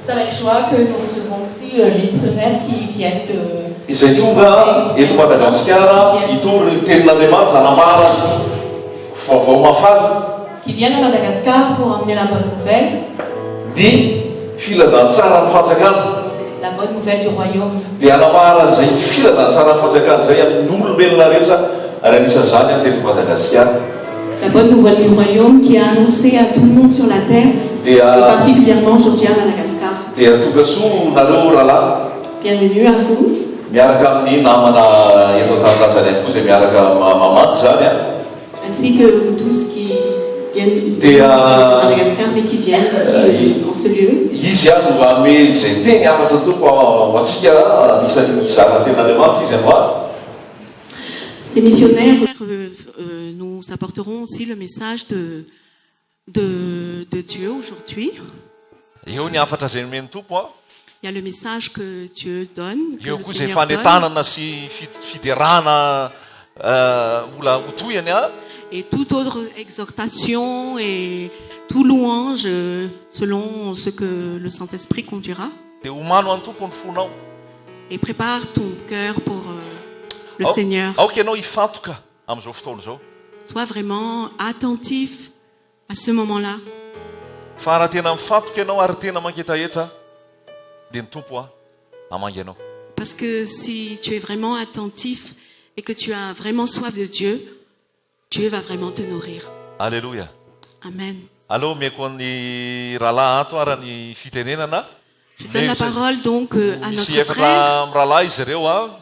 C'est avec joie que nous recevons aussi les missionnaires qui viennent de... Izay tonga eto Madagasikara hitory ny tenin'Andriamanitra hanamara vaovao mahafaly. Qui viennent à Madagascar pour emmener la bonne nouvelle. Ny filazantsara ny fahatsakana. La bonne nouvelle du royaume. Dia hanamara izay filazantsara ny fahatsakana izay amin'ny olombelona rehetra ary anisan'izany any teto Madagasikara. La bonne nouvelle du royaume qui est annoncée à tout le monde sur la terre, et particulièrement aujourd'hui à Madagascar. Dia tokasoa nareo rahalahy. Bienvenue à vous. Miaraka amin'ny namana eto an-tanindrazana ihany koa izay miaraka mamanty zany a. Ainsi que vous tous qui viennent de Madagascar mais qui viennent ici dans ce lieu. Izy a no manome izay teny afatra tompo ho antsika anisan'ny izara tenin'Andriamanitra izy androany. Ces missionnaires, nous apporterons aussi le message de Dieu aujourd'hui. Eo ny afatra izay nomeny tompo a. Il y a le message que Dieu donne, que eo le koa izay Seigneur donne. fanetanana sy fiderana ola hotoyany a. Et toute autre exhortation et tout louange selon ce que le Saint-Esprit conduira. Dia homano any tompo ny fonao. Et prépare ton cœur pour le Seigneur. Aoka ianao hifantoka amin'izao fotoana izao. Sois vraiment attentif à ce moment-là. Fa raha tena mifantoka ianao ary tena manketaeta dia ny tompo a hamangy ianao. Parce que si tu es vraiment attentif et que tu as vraiment soif de Dieu, Dieu va vraiment te nourrir. Alléluia. Amen. Allô, meko ny rahalahy ato ara ny fitenenana. Je donne la parole donc à Misy notre efatra frère. amin'ny rahalahy izy ireo a.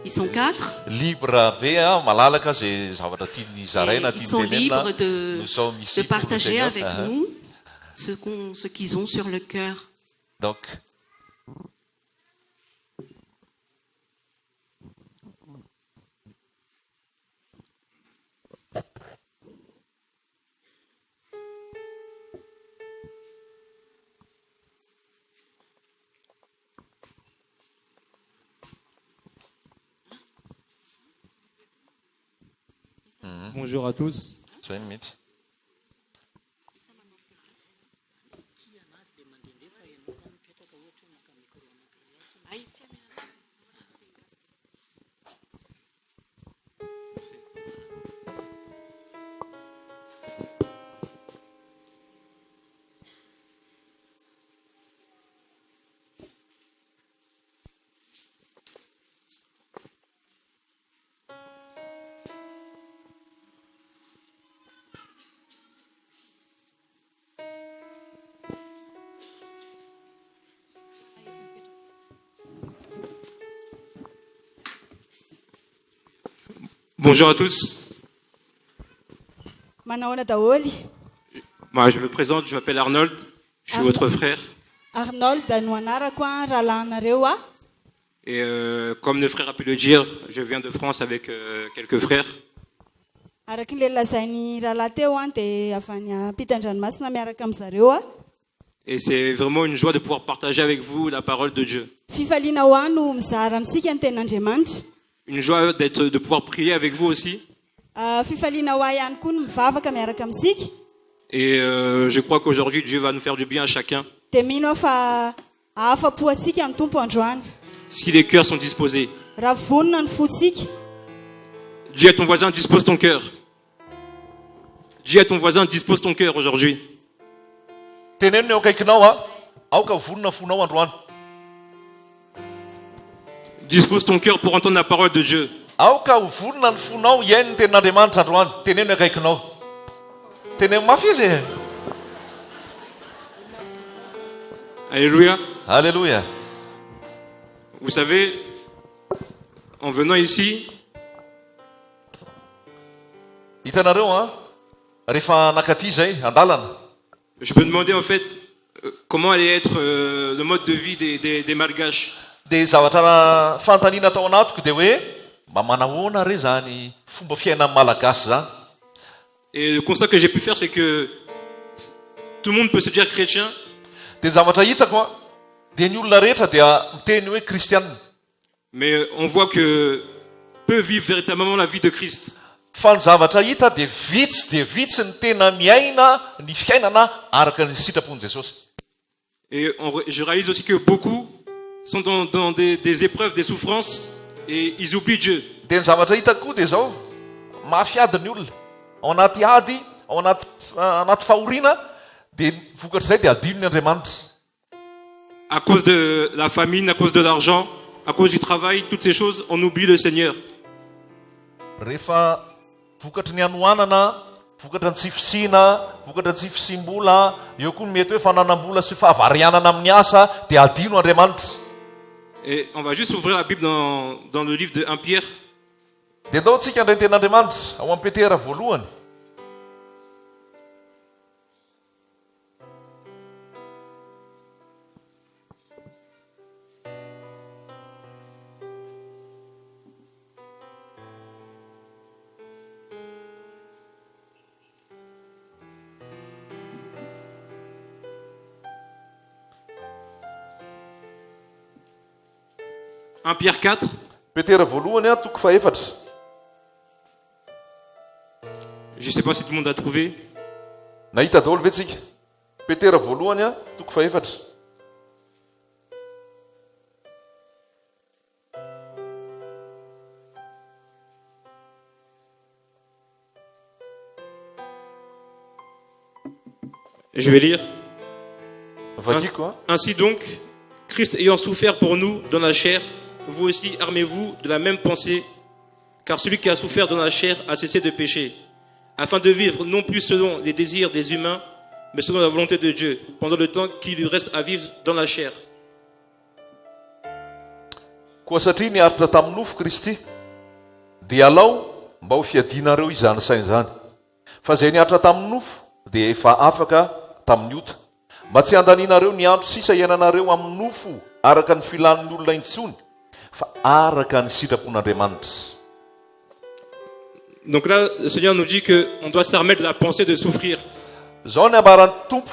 Ils sont 4. Libre be a malalaka zay zavatra tiany zaraina Ils sont tiany libres tenenina. Nous sommes ici de pour le partager Seigneur. avec nous ce qu'ils ont sur le cœur. Donc Bonjour à tous. 5 minutes. Bonjour à tous. Moi, je me présente, je m'appelle Arnold, je suis votre frère. Arnold, Et comme le frère a pu le dire, je viens de France avec quelques frères. Et c'est vraiment une joie de pouvoir partager avec vous la parole de Dieu. Une joie de pouvoir prier avec vous aussi. Et je crois qu'aujourd'hui, Dieu va nous faire du bien à chacun. Si les cœurs sont disposés. Dis à ton voisin, dispose ton cœur. Dis à ton voisin, dispose ton cœur aujourd'hui. Dispose ton cœur pour entendre la parole de Dieu. Alléluia. Alléluia. Vous savez, en venant ici, je me demandais en fait comment allait être le mode de vie des Malgaches. Dia zavatra fanontaniana tao anatiko dia hoe mba manahoana re zany fomba fiainan'ny malagasy zany. Et le constat que j'ai pu faire, c'est que tout le monde peut se dire chrétien. Dia zavatra hitako a dia ny olona rehetra dia miteny hoe kristianina. Mais on voit que peu vivent véritablement la vie de Christ. Fa ny zavatra hita dia vitsy ny tena miaina ny fiainana araka ny sitrapon'i Jesosy. Et je réalise aussi que beaucoup sont dans des épreuves, des souffrances, et ils oublient Dieu. Dia ny zavatra hitako koa dia zao, mafy ady ny olona ao anaty ady, ao anaty fahoriana, dia vokatra izay dia adino ny Andriamanitra. À cause de la famine, à cause de l'argent, à cause du travail, toutes ces choses, on oublie le Seigneur. Rehefa vokatry ny anohanana, vokatra ny tsy fisina, vokatra ny tsy fisim-bola, eo koa ny mety hoe fananam-bola sy fahavarianana amin'ny asa, dia adino Andriamanitra. Et on va juste ouvrir la Bible dans le livre de 1 Pierre. Dia ndao antsika indray ny ten'Andriamanitra ao amin'ny Petera voalohany. Pierre 4. Petera voalohany toko faefatra. Je ne sais pas si tout le monde a trouvé. Nahita daholo ve tsika? Petera voalohany toko faefatra. Je vais lire. Vadiko, hein? Ainsi donc, Christ ayant souffert pour nous dans la chair, vous aussi armez-vous de la même pensée, car celui qui a souffert dans la chair a cessé de pécher, afin de vivre non plus selon les désirs des humains, mais selon la volonté de Dieu, pendant le temps qu'il lui reste à vivre dans la chair. Koa satria niaritra tamin'ny nofo Kristy, dia alao mba ho fiadinareo izany saina izany. Fa izay niaritra tamin'ny nofo dia efa afaka tamin'ny ota. Mba tsy handaninareo ny andro sisa iainanareo amin'ny nofo araka ny filan'ny olona intsony, fa araka ny sitrapon'Andriamanitra. Donc là, le Seigneur nous dit qu'on doit se remettre de la pensée de souffrir. Zao ny ambaran'ny tompo,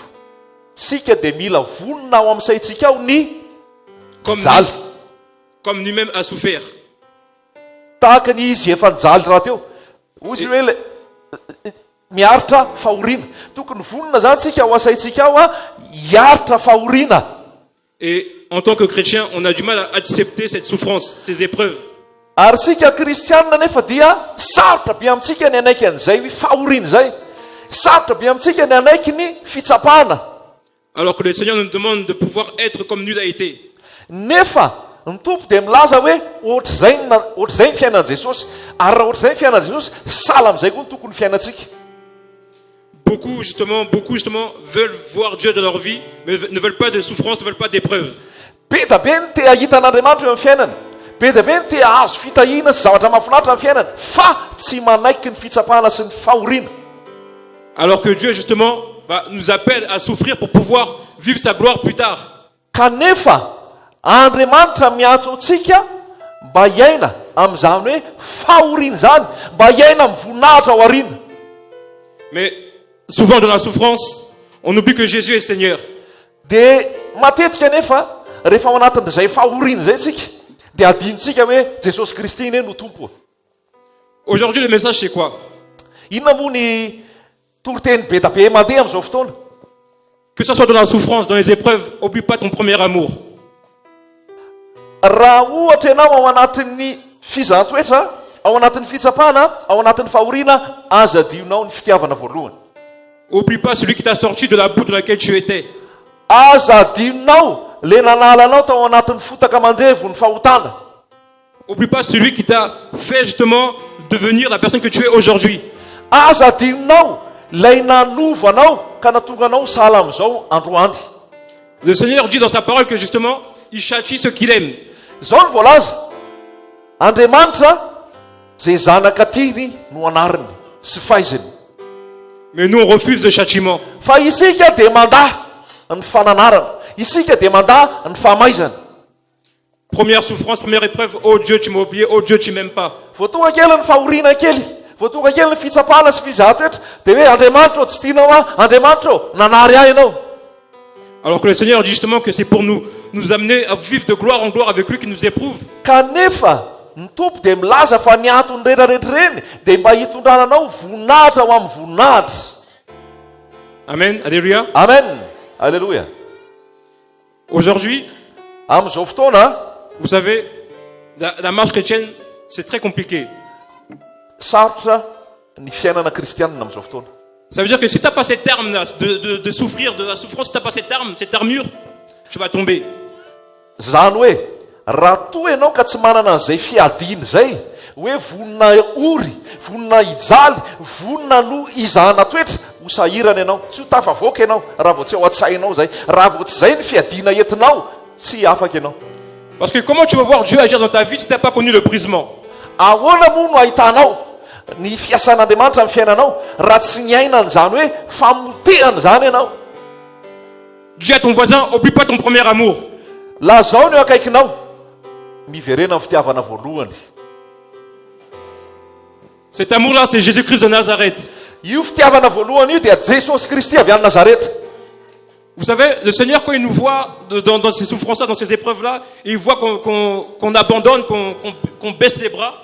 sika dia mila vonona ao amin'ny saintsika ao ny jaly. Comme lui-même a souffert. Tahaka ny izy efa nijaly raha teo. Ozy hoe miaritra fahoriana. Tokony vonona zany tsika ao asaintsika ao hiaritra fahoriana. Et en tant que chrétien, on a du mal à accepter cette souffrance, ces épreuves. Ary sika kristianina nefa dia sarotra be amintsika ny anaiky an'izay fahoriana zay. Sarotra be amintsika ny anaiky ny fitsapahana. Alors que le Seigneur nous demande de pouvoir être comme nul a été. Nefa ny tompo dia milaza hoe ohatr'izay ny fiainan'i Jesosy, ary raha ohatr'izay ny fiainan'i Jesosy, sala amin'izay koa ny tokony fiainantsika. Beaucoup justement veulent voir Dieu dans leur vie, mais ne veulent pas de souffrance, ne veulent pas d'épreuves. Be da be ny te ahita an'Andriamanitra eo amin'ny fiainana. Be da be ny te ahazo fitahiana sy zavatra mahafinaritra amin'ny fiainana, fa tsy manaiky ny fitsapahana sy ny fahoriana. Alors que Dieu justement nous appelle à souffrir pour pouvoir vivre sa gloire plus tard. Kanefa Andriamanitra miantso antsika mba hiaina amin'izany hoe fahoriana zany, mba hiaina amin'ny voninahitra ao aoriana. Mais souvent dans la souffrance, on oublie que Jésus est Seigneur. Dia matetika nefa rehefa ao anatin'izay fahoriana zay tsika, dia adinontsika hoe Jesosy Kristy iny no tompo. Aujourd'hui le message c'est quoi? Inona moa ny toriteny be da be mandeha amin'izao fotoana? Que ce soit dans la souffrance, dans les épreuves, oublie pas ton premier amour. Raha ohatra ianao ao anatin'ny fizahatoetra, ao anatin'ny fitsapahana, ao anatin'ny fahoriana, aza adionao ny fitiavana voalohany. Oublie pas celui qui t'a sorti de la boue dans laquelle tu étais. Aza adionao le nanalanao tao anatin'ny fotaka mandrevo ny fahotana. Oublie pas celui qui t'a fait justement devenir la personne que tu es aujourd'hui. Aza adionao lay nanovanao ka natonga anao sala amin'izao androany. Le Seigneur dit dans sa parole que justement il châtie ceux qu'il aime. Zao ny voalaza. Andriamanitra zay zanaka tiany no anariny sy fahaizany. Mais nous on refuse le châtiment. Fa isika dia mandahy ny fananarana. Isika dia mandahy ny fahamaizana. Première souffrance, première épreuve, oh Dieu tu m'as oublié, oh Dieu tu m'aimes pas. Vao tonga kely ny fahoriana kely, vao tonga kely ny fitsapahana sy fizahatoetra, dia hoe Andriamanitra tsy tianao Andriamanitra nanary ahy ianao. Alors que le Seigneur dit justement que c'est pour nous amener à vivre de gloire en gloire avec lui qui nous éprouve. Kanefa ny tompo dia milaza fa ny antony rehetrarehetra reny dia mba hitondrananao voninahitra ao amin'ny voninahitra. Amen, alléluia. Amen, alléluia. Aujourd'hui, Am'izao fotoana, vous savez, la marche chrétienne, c'est très compliqué. sarotra ny fiainana kristianina am'izao fotoana. Ça veut dire que si tu n'as pas cette arme-là, de souffrir de la souffrance, si tu n'as pas cette armure, tu vas tomber. Zany hoe raha toa ianao ka tsy manana an'izay fiadiana zay, hoe vonina ory, vonina ijaly, vonina no izahana toetra, ho sahirana ianao, tsy ho tafavoaka ianao, raha vao tsy ao an-tsainao zay, raha vao tsy zay ny fiadiana entinao, tsy afaka ianao. Parce que comment tu vas voir Dieu agir dans ta vie si tu n'as pas connu le brisement? Ahoana moa no ahitanao ny fiasan'Andriamanitra amin'ny fiainanao raha tsy ny ainany zany hoe famotehany zany ianao? Dis à ton voisin, oublie pas ton premier amour. Lazao ny eo akaikinao, miverena amin'ny fitiavana voalohany. Cet amour-là, c'est Jésus-Christ de Nazareth. Io fitiavana voalohany io dia Jesosy Kristy avy any Nazareth. Vous savez, le Seigneur, quand il nous voit dans ces souffrances-là, dans ces épreuves-là, il voit qu'on abandonne, qu'on baisse les bras.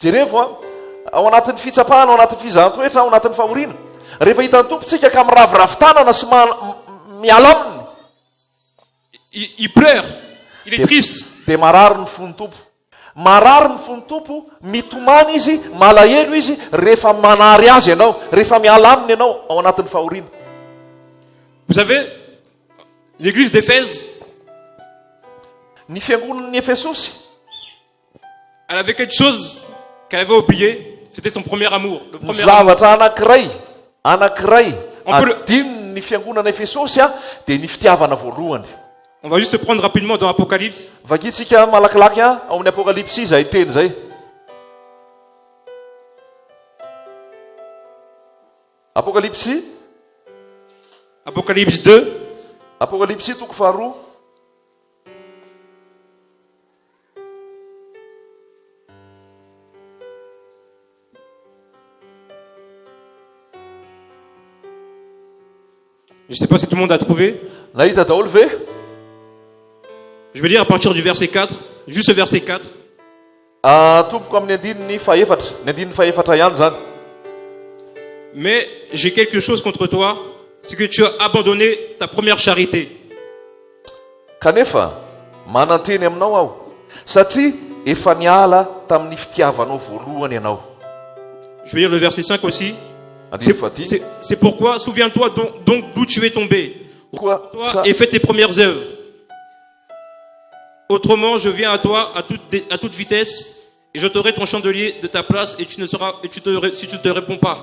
Jereo a ao anatin'ny fitsapahana, ao anatin'ny fizahan-toetra, ao anatin'ny fahoriana. Rehefa hitan'ny tompontsika ka miraviravin-tanana sy miala aminy, il pleure, il est triste. dia marary ny fon'ny tompo. Marary ny fon'ny tompo, mitomany izy, malahelo izy rehefa manary azy ianao, rehefa miala aminy ianao ao anatin'ny fahoriana. Vous savez, l'église d'Éphèse, Ny fiangonan'ny Efesosy, elle avait quelque chose qu'elle avait oublié, c'était son premier amour. Le ny premier amour. zavatra anankiray On peut le- adinony ny fiangonana Efesosy dia ny fitiavana voalohany. On va juste se prendre rapidement dans Apocalypse. Vakitsika malakilaky ao amin'ny Apokalypsy izay teny zay. Apokalypsy, Apocalypse 2, Apokalypsy toko faharoa. je ne sais pas si tout le monde a trouvé. Nahita daholo ve? Je vais lire à partir du verset 4, juste verset 4. Tompoko amin'ny andininy faefatra, ny andininy faefatra ihany zany. Mais j'ai quelque chose contre toi, c'est que tu as abandonné ta première charité. Kanefa mananteny aminao aho, satria efa niala tamin'ny fitiavanao voalohany ianao. Je vais lire le verset 5 aussi. Andininy fahatelo. C'est pourquoi, souviens-toi donc d'où tu es tombé. Koa Toi et fais tes premières œuvres. Autrement, je viens à toi à toute vitesse et j'ôterai ton chandelier de ta place et si tu ne te réponds pas.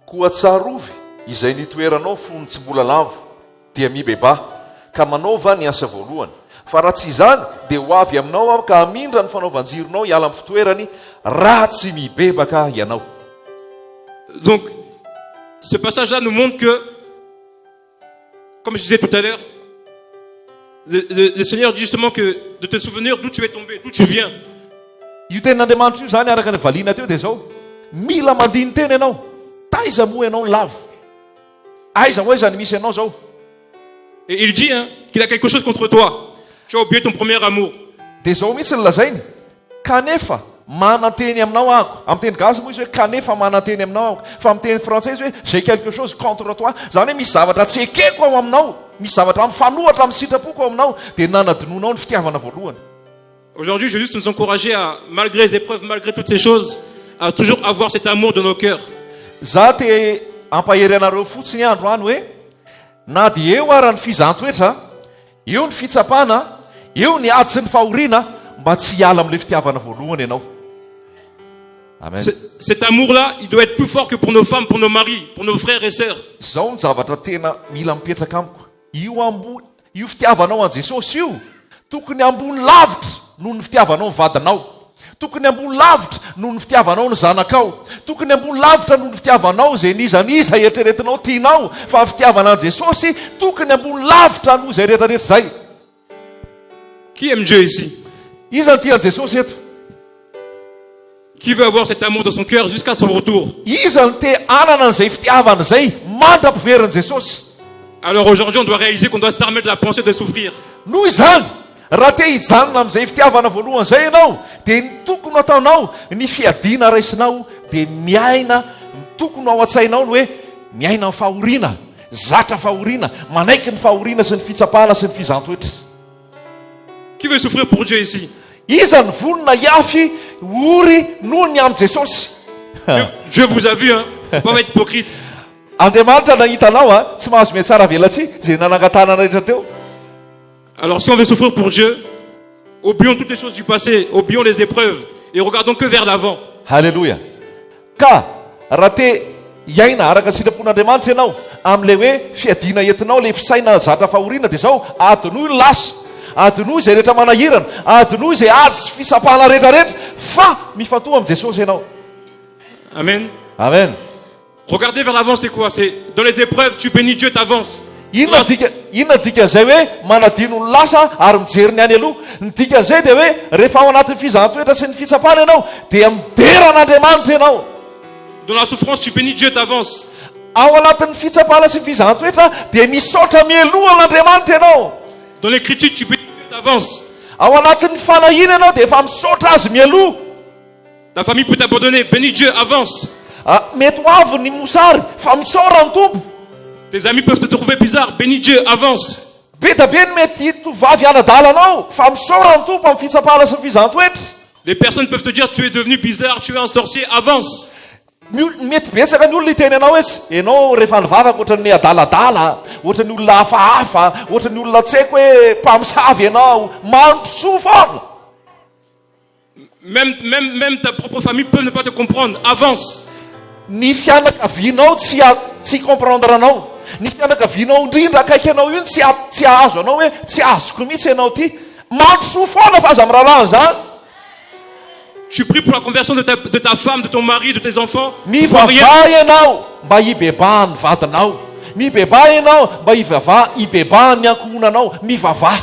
koa tsarovy izay nitoeranao fony tsy mbola lavo dia mibeba ka manaova ny asa voalohany, fa raha tsy izany dia ho avy aminao aho ka hamindra ny fanaovan-jironao hiala amin'ny fitoerany raha tsy mibebaka ianao. Donc, ce passage-là nous montre que, comme je disais tout à l'heure, le Seigneur dit justement que de te souvenir d'où tu es tombé, d'où tu viens. Io tenin'Andriamanitra io zany araka ny valiana teo dia zao, mila mandiny teny ianao, taiza moa ianao ny lavo, aiza ho aiza ny misy ianao zao. Et il dit qu'il a quelque chose contre toi. Tu as oublié ton premier amour. Dia zao mihitsy ny lazainy, kanefa mananteny aminao ahako. Amin'ny teny gasy moa izy hoe kanefa mananteny aminao ahako, fa amin'ny teny frantsay izy hoe j'ai quelque chose contre toi, zany hoe misy zavatra tsy ekeko ao aminao, misy zavatra mifanohatra amin'ny sitrapoko ao aminao, dia nanadinonao ny fitiavana voalohany. Aujourd'hui, je veux juste nous encourager à, malgré les épreuves, malgré toutes ces choses, à toujours avoir cet amour dans nos cœurs. Za te ampahery anareo fotsiny andro any hoe na dia eo ara ny fizahan-toetra, eo ny fitsapana, eo ny ady sy ny fahoriana, mba tsy hiala amin'ilay fitiavana voalohany ianao. Amen. Cet amour-là, il doit être plus fort que pour nos femmes, pour nos maris, pour nos frères et sœurs. Zao ny zavatra tena mila mipetraka amiko. Io fitiavanao an Jesosy io tokony ambony lavitra noho ny fitiavanao ny vadinao, tokony ambony lavitra noho ny fitiavanao ny zanakao, tokony ambony lavitra noho ny fitiavanao zay nizaniza eritreretinao tianao, fa fitiavana an Jesosy tokony ambony lavitra noho zay rehetrarehetra zay. Qui aime Dieu ici? Iza ny tia Jesosy eto? Qui veut avoir cet amour dans son cœur jusqu'à son retour? Iza ny te anana an'izay fitiavana zay mandra-piveriny Jesosy? Alors aujourd'hui, on doit réaliser qu'on doit s'armer de la pensée de souffrir. Noho izany, raha te hijanona amin'izay fitiavana voalohany zay ianao, dia ny tokony ataonao, ny fiadiana raisinao, dia miaina, ny tokony ao an-tsainao ny hoe miaina amin'ny fahoriana, zatra fahoriana, manaiky ny fahoriana sy ny fitsapahana sy ny fizantoetra. Qui veut souffrir pour Dieu ici? Iza ny vonona hiafy ory noho ny amin'ny Jesosy. Dieu vous a vu, hein? Faut pas être hypocrite. Andriamanitra nahita anao a, tsy mahazo mety tsara velatsy zay nanangatana rehetra teo. Alors si on veut souffrir pour Dieu, oublions toutes les choses du passé, oublions les épreuves et regardons que vers l'avant. Halleluja. Ka raha te hiaina araka sitrapon'Andriamanitra ianao amin'ilay hoe fiadiana entinao, le fisaina zatra fahoriana dia zao adinoy ny lasa, adinoy izay rehetra manahirana, adinoy izay ady sy fisapahana rehetrarehetra, fa mifatoha amin'ny Jesosy ianao. Amen. Amen. Regarder vers l'avant, c'est quoi? C'est dans les épreuves, tu bénis Dieu, t'avances. Inona dikan'izay hoe manadino ny lasa ary mijery ny any aloha. Ny dikan'izay dia hoe rehefa ao anatin'ny fizahatoetra sy ny fitsapahana ianao dia mideran'Andriamanitra ianao. Dans la souffrance, tu bénis Dieu, t'avances. Ao anatin'ny fitsapahana sy ny fizahatoetra dia misaotra mialoha amin'Andriamanitra ianao. Dans les critiques, tu bénis Dieu, t'avances. Ao anatin'ny fanahiana ianao dia efa misaotra azy mialoha. Ta famille peut t'abandonner, bénis Dieu, avance. Mety ho avy ny mosary fa misaora ny tompo. Tes amis peuvent te trouver bizarre, bénis Dieu, avance. Be da be ny mety tovavy anadala anao fa misaora ny tompo amin'ny fitsapahana sy ny fizahatoetra. Les personnes peuvent te dire tu es devenu bizarre, tu es un sorcier, avance. Mety betsaka ny olona hiteny anao hoe ianao rehefa nivavaka ohatran'ny adaladala, ohatran'ny olona hafahafa, ohatran'ny olona tsy haiko hoe mpamosavy ianao, mandrosoa foana. Même ta propre famille peut ne pas te comprendre, avance. Ny fianakavianao tsy comprendre anao. Ny fianakavianao indrindra akaiky anao io tsy ahazo anao hoe tsy azoko mihitsy ianao ty. Mandrosoa foana fa aza miraharaha zany. Tu pries pour la conversion de ta femme, de ton mari, de tes enfants. Mivavah ianao mba hibebah ny vadinao. Mibebah ianao mba hibebah ny ankohonanao. Mivavah.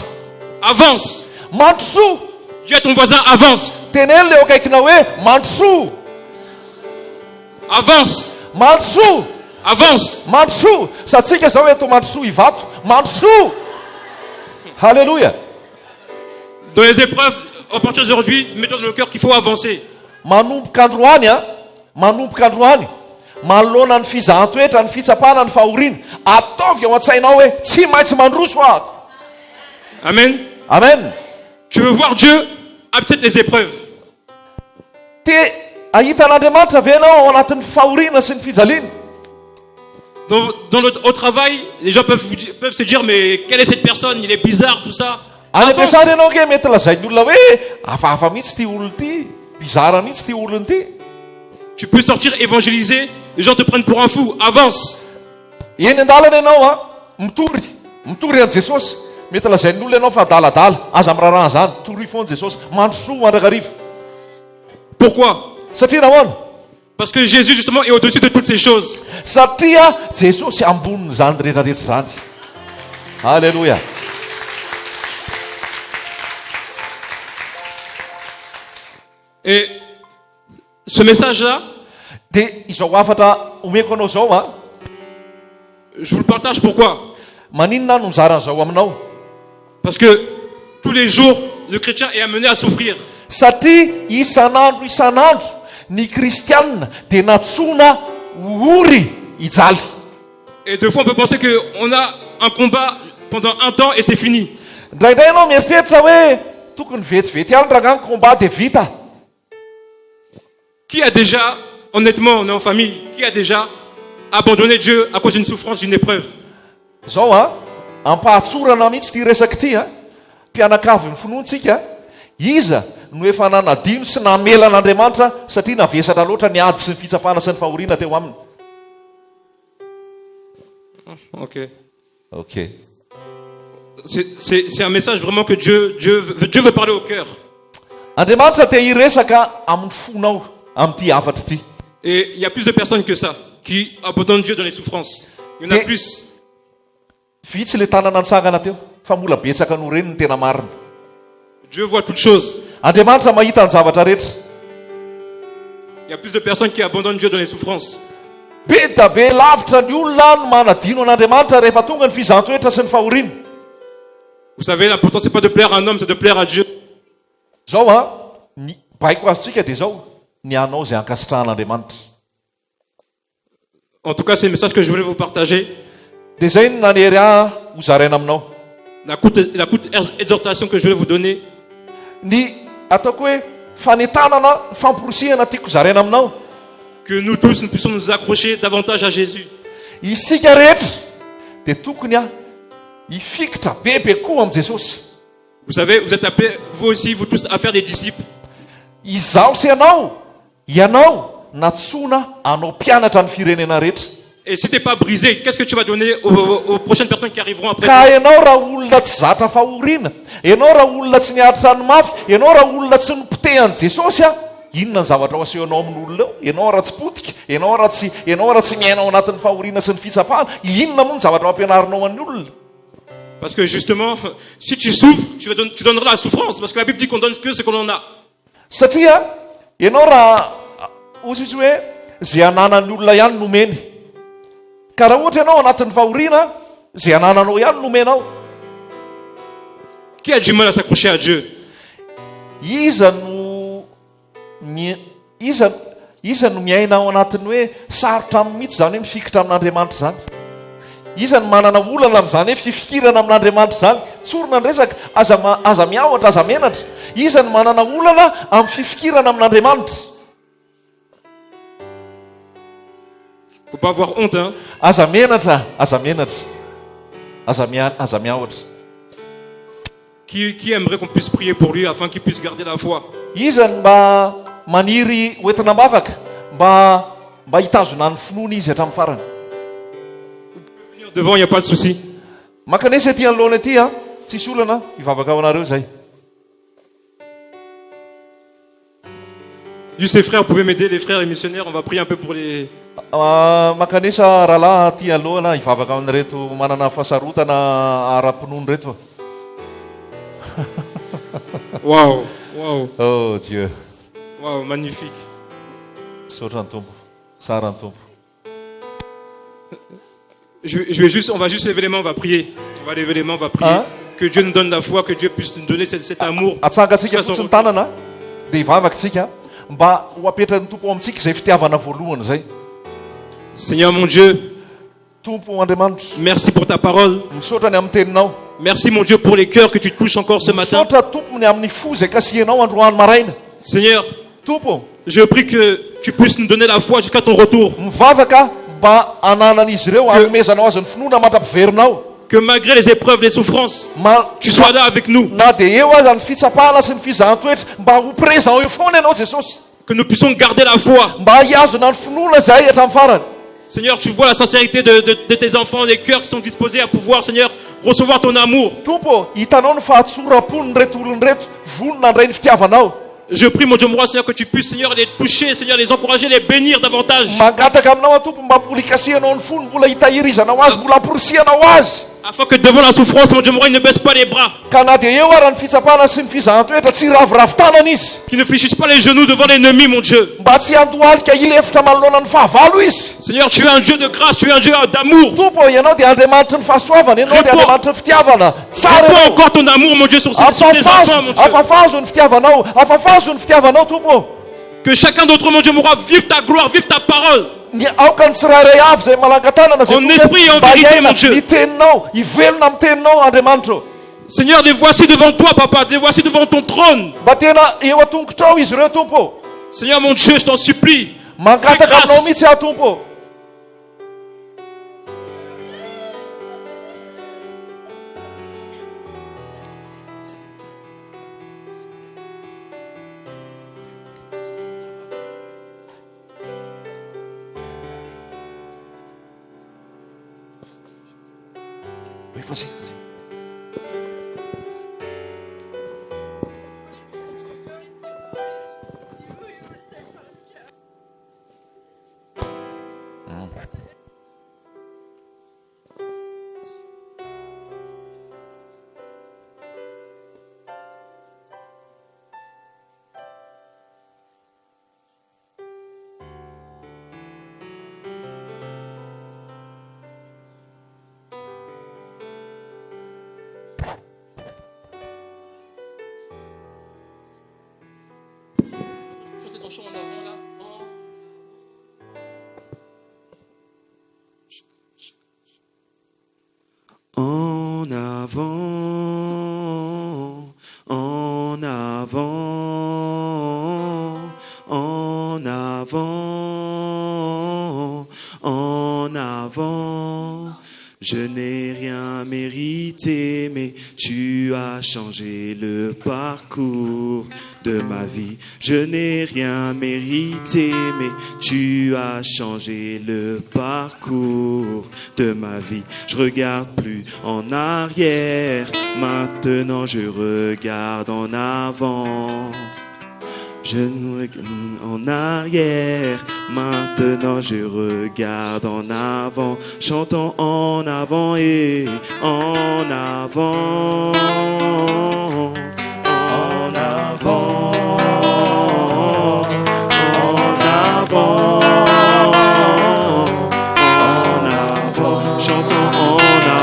Avance. Mandrosoa. Dis à ton voisin, avance. Teneny le akaikinao hoe mandrosoa. Avance. Mandrosoa. Avance. Mandrosoa. Satsika zao hoe to mandrosoa hivato. Mandrosoa. Alléluia. Dans les épreuves, à partir d'aujourd'hui, mettons dans le cœur qu'il faut avancer. Manomboka androany a, manomboka androany. Manoloana ny fizahatoetra, ny fitsapahana, ny fahoriana. Ataovy ao an-tsainao hoe tsy maintsy mandroso ahako. Amen. Amen. Tu veux voir Dieu? Accepte les épreuves. Te ahitan'Andriamanitra ve ianao ao anatin'ny fahoriana sy ny fijaliana? Au travail, les gens peuvent se dire mais quelle est cette personne? Il est bizarre, tout ça. Any ampiasary ianao ke mety lazain'ny olona hoe hafahafa mihitsy ty olona ty, bizarre mihitsy ty olona ty. Tu peux sortir évangéliser, les gens te prennent pour un fou, avance. Eny andalana ianao a, mitory an Jesosy. Mety lazain'ny olona ianao fa adaladala, aza miraharaha zany, toroy foana Jesosy, mandrosoa mandrakariva. Pourquoi? Satria nahoana? Parce que Jésus justement est au-dessus de toutes ces choses. Satria Jesosy ambonin' zany rehetrarehetra zany. Alléluia. Et ce message-là, de izao afatra omeko anao zao a, je vous le partage pourquoi? Maninona no mizaran'izao aminao? Parce que tous les jours, le chrétien est amené à souffrir. Satria isan'andro ny kristianina dia natsona ory hijaly. Et deux fois on peut penser qu'on a un combat pendant un temps et c'est fini. Ndraindray ianao mieritreritra hoe tokony vetivety ihany raha ny combat dia vita. Qui a déjà, honnêtement, on est en famille, qui a déjà abandonné Dieu à cause d'une souffrance, d'une épreuve? Zao a, ampahatsorana mihitsy ty resaky ty a, mpianakavy ny finoantsika, iza no efa nanadino sy namela an'Andriamanitra satria navesatra loatra ny ady sy ny fitsapahana sy ny fahoriana teo aminy. Ok. C'est un message vraiment que Dieu veut parler au cœur. Andriamanitra te hiresaka amin'ny fonao amin'ity hafatra ity. Et il y a plus de personnes que ça qui abandonnent Dieu dans les souffrances. Il y en a plus. Vitsy le tanana nitsangana teo fa mbola betsaka no reny ny tena marina. Dieu voit toutes choses. Andriamanitra mahita ny zavatra rehetra. Il y a plus de personnes qui abandonnent Dieu dans les souffrances. Be da be lavitra ny olona no manadino an'Andriamanitra rehefa tonga ny fizahatoetra sy ny fahoriana. Vous savez, l'important c'est pas de plaire à un homme, c'est de plaire à Dieu. Zao a, ny baiko azotsika dia zao, ny anao zay ankasitrahan'Andriamanitra. En tout cas, c'est le message que je voulais vous partager. dia zay no nanery ho zaraina aminao. La courte exhortation que je vais vous donner, Ny ataoko hoe fanetanana famporosiana tiako zaraina aminao. que nous tous nous puissions nous accrocher davantage à Jésus. Isika rehetra dia tokony hifikitra bebe koa amin'i Jesosy. Vous savez, vous êtes appelés, vous aussi, vous tous, à faire des disciples. Izaho sy ianao natsoina anao mpianatra ny firenena rehetra. Et si tu n'es pas brisé, qu'est-ce que tu vas donner aux prochaines personnes qui arriveront après Ka toi? ianao raha olona tsy zatra fahoriana, ianao raha olona tsy niaritra ny mafy, ianao raha olona tsy nipitehan'i Jesosy, inona ny zavatra ho asehonao amin'ny olona eo? Ianao raha tsy potika, ianao raha tsy miainao anatin'ny fahoriana sy ny fitsapahana, inona moa ny zavatra ho ampianarinao amin'ny olona? Parce que justement, si tu souffres, tu donneras la souffrance. Parce que la Bible dit qu'on donne que ce que l'on a. Satria ianao raha ohatsy hoe zay ananan'ny olona ihany nomeny. Ka raha ohatra ianao anatin'ny fahoriana, zay anananao ihany nomenao. Qui a du mal à s'accrocher à Dieu? Iza no miaina ao anatin'ny hoe sarotra mihitsy zany hoe mifikitra amin'Andriamanitra zany. Iza no manana olana amin'izany hoe fifikirana amin'Andriamanitra zany. Tsorona ny resaka, aza miaotra, aza menatra. Iza no manana olana amin'ny fifikirana amin'Andriamanitra. Faut pas avoir honte, hein? Aza menatra. Aza miaotra. Qui aimerait qu'on puisse prier pour lui afin qu'il puisse garder la foi? Iza no mba maniry hoentina mavaka mba hitazona ny finoana izy hatramin'ny farany. Devant, il n'y a pas de souci. Makanesa ety anoloana ety tsisy olana hivavaka ao anareo zay. Juste les frères, vous pouvez m'aider, les frères, les missionnaires, on va prier un peu pour les... Makanesa rahalahy aty alohana hivavaka amin'reto manana fahasarotana ara-pinoany reto. Waouh, waouh, Oh Dieu. waouh, magnifique. Saotra ny tompo, tsara ny tompo. On va juste lever les mains, on va prier. On va lever les mains, on va prier. Hein? Que Dieu nous donne la foi, que Dieu puisse nous donner cet amour. Atsangatsika fotsiny tanana dia hivavaka tsika mba ho apetrany tompo amintsika izay fitiavana voalohany zay. Seigneur mon Dieu, Tompo Andriamanitra, merci pour ta parole. misaotra ny amin'ny teninao. Merci mon Dieu pour les cœurs que tu touches encore ce matin. Misaotra tompo ny amin'ny fo izay kasihanao androany maraina. Seigneur, Tompo, je prie que tu puisses nous donner la foi jusqu'à ton retour. mivavaka mba ananan'izy ireo anomezanao azy ny finoana matam-piverinao. Que malgré les épreuves, les souffrances, tu sois là avec nous. Na dia eo aza ny fitsapahana sy ny fizahan-toetra mba ho présent eo foana ianao Jesosy. Que nous puissions garder la foi. Mba hiazona ny finoana zay hatramin'ny farany. Seigneur, tu vois la sincérité de tes enfants, les cœurs qui sont disposés à pouvoir, Seigneur, recevoir ton amour. Tompo, hitanao ny fahatsorapony reto olony reto, vonona andray ny fitiavanao. Je prie, mon Dieu, moi, Seigneur, que tu puisses, Seigneur, les toucher, Seigneur, les encourager, les bénir davantage. Mangataka aminao Tompo mba mbola ikasihanao ny fony, mbola hitahirizanao azy, mbola amporosihanao azy. Afin que devant la souffrance, mon Dieu, moi, il ne baisse pas les bras. Ka na dia eo ara ny fitsapahana sy ny fizahan-toetra tsy raviravitanana izy. Qu'il ne fléchisse pas les genoux devant l'ennemi, mon Dieu. Mba tsy handohalika ilefitra manoloana ny fahavalo izy. Seigneur, tu es un Dieu de grâce, tu es un Dieu d'amour. Tompo, ianao dia Andriamanitra ny fahasoavana, ianao dia Andriamanitra ny fitiavana. Tsara Réponds ianao. encore ton amour, mon Dieu, sur tes enfants, mon Dieu. Afafazo ny fitiavanao, afafazo ny fitiavanao Tompo. Que chacun d'entre mon Dieu mourra, vive ta gloire, vive ta parole. Ny aoka ny tsirairay avy zay malangatanana zay En esprit et en vérité, mon Dieu. ny teninao, hivelona amin'ny teninao Andriamanitra. Seigneur, les voici devant toi, papa, les voici devant ton trône. Mba tena eo atongotrao izy ireo Tompo. Seigneur, mon Dieu, je t'en supplie. Mangataka Fais grâce. aminao mihitsy aho Tompo. Oui, vas-y. Je n'ai rien mérité, mais tu as changé le parcours de ma vie. Je n'ai rien mérité, mais tu as changé le parcours de ma vie. Je regarde plus en arrière, maintenant je regarde en avant. Je ne regarde en arrière, maintenant je regarde en avant. Chantons en avant et en avant, en avant, en avant, en avant. Chantons en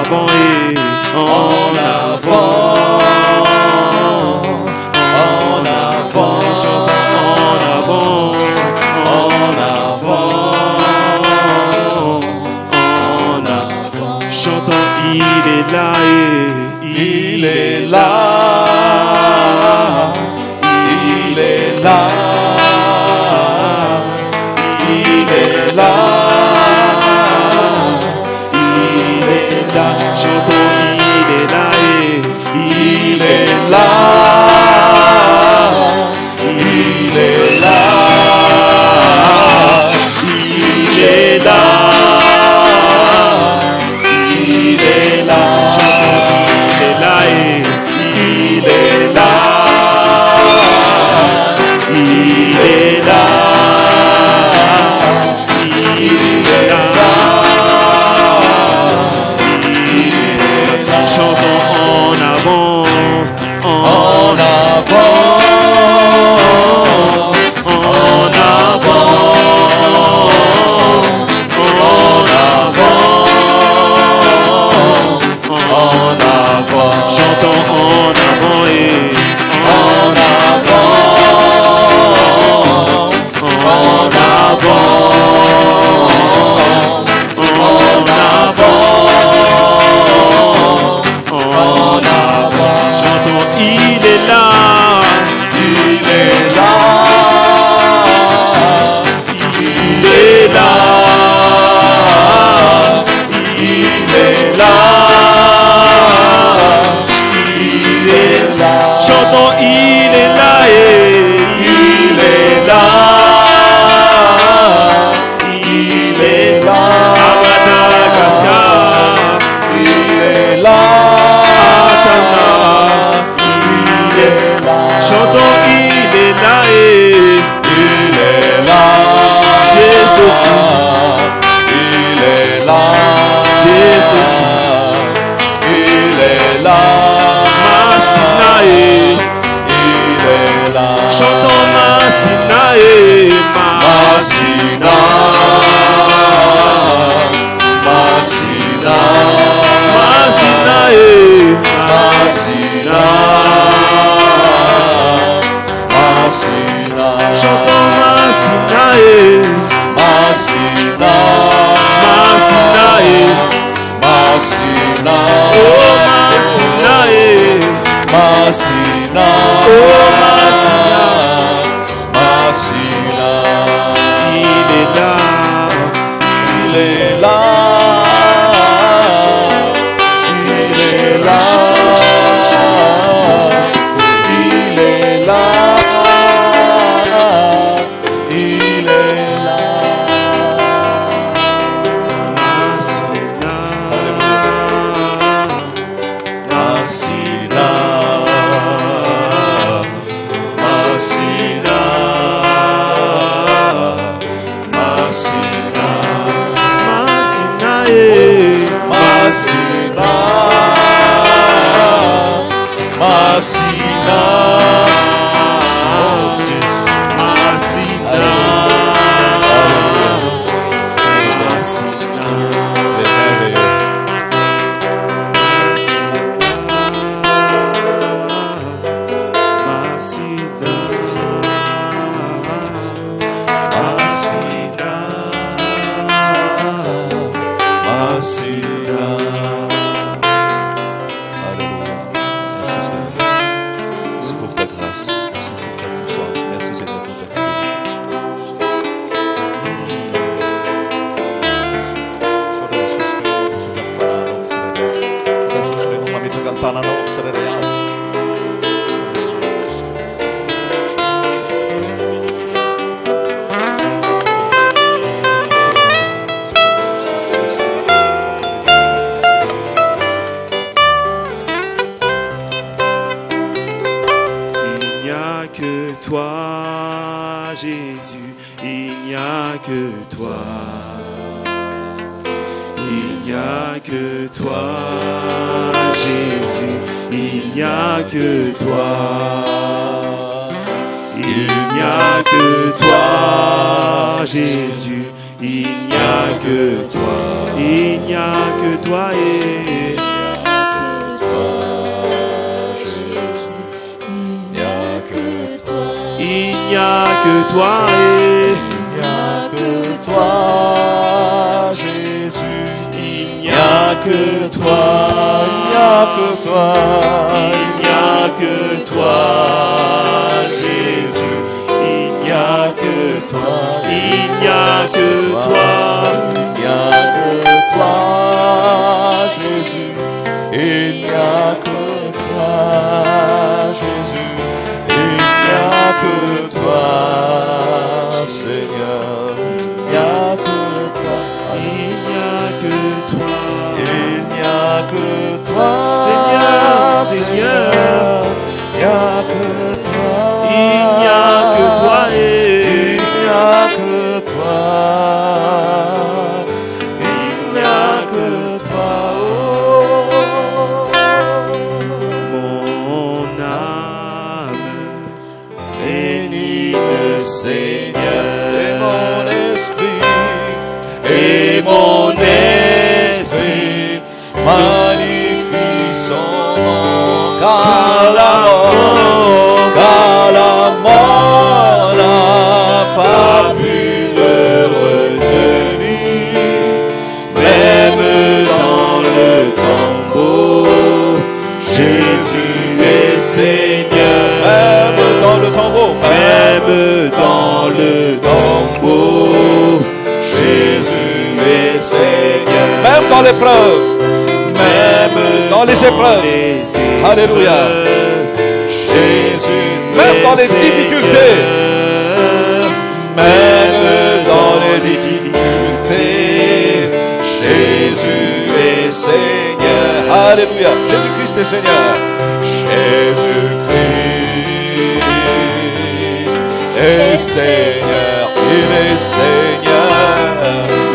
avant et en avant. Il est là et il est là, il est là, il est là, il est là. Chantons, il est là et il est là, il est là, il est là. tananao amin'ny tsirairay avy. Toi, Jésus, il n'y a que toi. Il n'y a que toi, Jésus, il n'y a que toi. Il n'y a que toi, Jésus, il n'y a que toi. Il n'y a que toi et il n'y a que toi et il n'y a que toi, Jésus. Il n'y a que toi, il n'y a que toi. Il n'y a que toi, Jésus. Il n'y a que toi, il n'y a que toi. Il n'y a que toi, Jésus. Il n'y a que toi, Jésus. Que toi, Seigneur, il n'y a que toi, il n'y a que toi, il n'y a que toi, Seigneur, Seigneur, il n'y a que toi, il n'y a que toi et il n'y a que toi, il n'y a que toi, mon âme. Bénis le Seigneur et mon esprit magnifie son nom, car la mort n'a pas pu le retenir, même dans le tombeau, Jésus est Seigneur. Même dans le tombeau, Jésus est Seigneur. Même dans l'épreuve, Même dans les épreuves, alléluia. Jésus, même dans les difficultés, même dans les difficultés, Jésus est Seigneur. alléluia. Jésus-Christ est Seigneur. Jésus-Christ est Seigneur, il est Seigneur,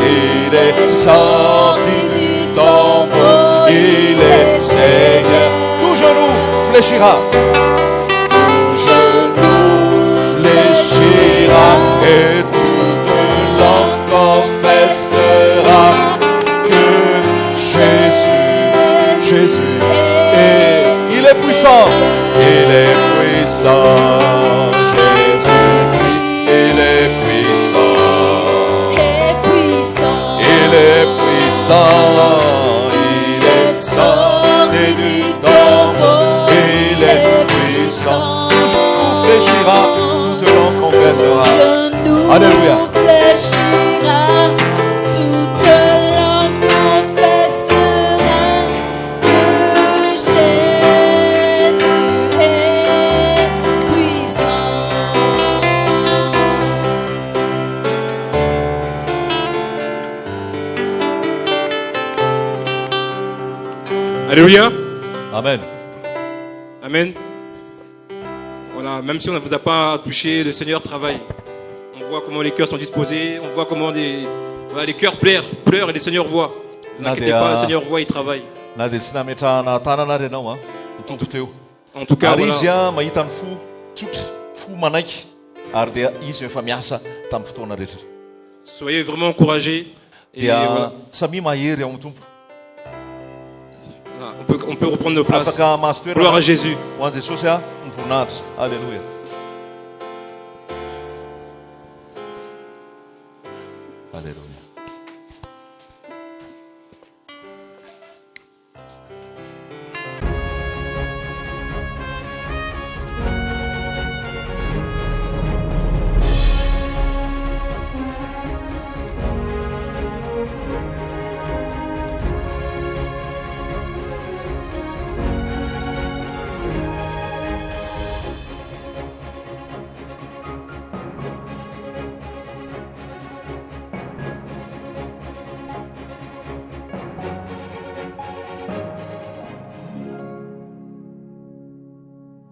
il est sorti du tombeau, il est Seigneur. Tout genou fléchira. Tout genou fléchira et toute langue confessera que Jésus est. Il est puissant. Il est puissant. Jésus-Christ, il est puissant. Il est puissant. Il est sorti du tombeau. Il est puissant. Tout genou fléchira. Toute langue confessera. Alléluia. Alléluia. Amen. Amen. Voilà, même si on ne vous a pas touché, le Seigneur travaille. On voit comment les cœurs sont disposés, on voit comment les cœurs pleurent et le Seigneur voit. Ne vous inquiétez pas, le Seigneur voit, il travaille. Na dia tsy nametrahana tanana ianao a mitombo teo En tout cas, ary voilà. izy a mahita ny fo tsotra fo manaiky ary dia izy efa miasa tamin'ny fotoana rehetra Soyez vraiment encouragés. Et dia voilà. samy mahery ao amin'ny tompo Voilà, on peut reprendre nos places. afaka mahazo Gloire à toerana Jésus. ho an'i Jesosy a ny voninahitra alleluia